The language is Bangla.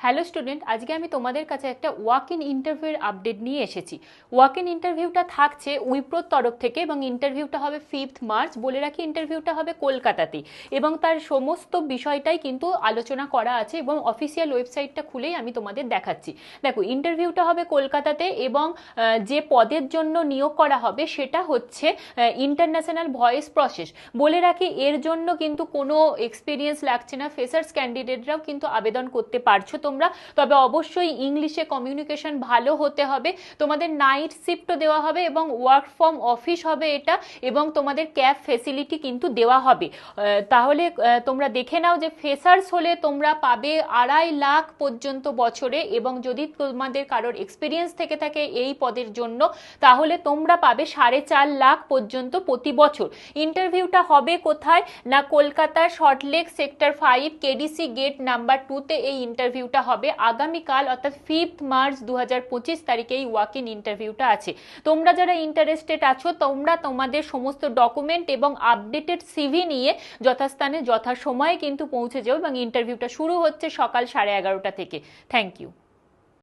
হ্যালো স্টুডেন্ট, আজকে আমি তোমাদের কাছে একটা ওয়াক ইন ইন্টারভিউর আপডেট নিয়ে এসেছি। ওয়াক ইন ইন্টারভিউটা থাকছে উইপ্রোর তরফ থেকে এবং ইন্টারভিউটা হবে 5th মার্চ। বলে রাখি, ইন্টারভিউটা হবে কলকাতাতেই এবং তার সমস্ত বিষয়টাই কিন্তু আলোচনা করা আছে এবং অফিসিয়াল ওয়েবসাইটটা খুলেই আমি তোমাদের দেখাচ্ছি। দেখো, ইন্টারভিউটা হবে কলকাতাতে এবং যে পদের জন্য নিয়োগ করা হবে সেটা হচ্ছে ইন্টারন্যাশনাল ভয়েস প্রসেস। বলে রাখি, এর জন্য কিন্তু কোনো এক্সপিরিয়েন্স লাগছে না, ফ্রেশার্স ক্যান্ডিডেটরাও কিন্তু আবেদন করতে পারছো তোমরা। তবে অবশ্যই ইংলিশে কমিউনিকেশন ভালো হতে হবে। তোমাদের নাইট শিফটও দেওয়া হবে এবং ওয়ার্ক ফ্রম অফিস হবে এটা, এবং তোমাদের ক্যাব ফেসিলিটি কিন্তু দেওয়া হবে। তাহলে তোমরা দেখে নাও যে ফ্রেশার্স হলে তোমরা পাবে 2.5 লাখ পর্যন্ত বছরে, এবং যদি তোমাদের কারোর এক্সপিরিয়েন্স থেকে থাকে এই পদের জন্য তাহলে তোমরা পাবে 4.5 লাখ পর্যন্ত প্রতি বছর। ইন্টারভিউটা হবে কোথায় না, কলকাতার Salt Lake sector 5 KDC gate number 2-তে এই ইন্টারভিউটা হবে। আগামীকাল অর্থাৎ 5th মার্চ 2025 তারিখে এই ওয়াক ইন ইন্টারভিউটা আছে। তোমরা যারা ইন্টারেস্টেড আছো তোমরা তোমাদের সমস্ত ডকুমেন্ট এবং আপডেটেড সিভি নিয়ে যথাস্থানে যথাসময়ে কিন্তু পৌঁছে যাও, এবং ইন্টারভিউটা শুরু হচ্ছে সকাল 11:30 থেকে। Thank you.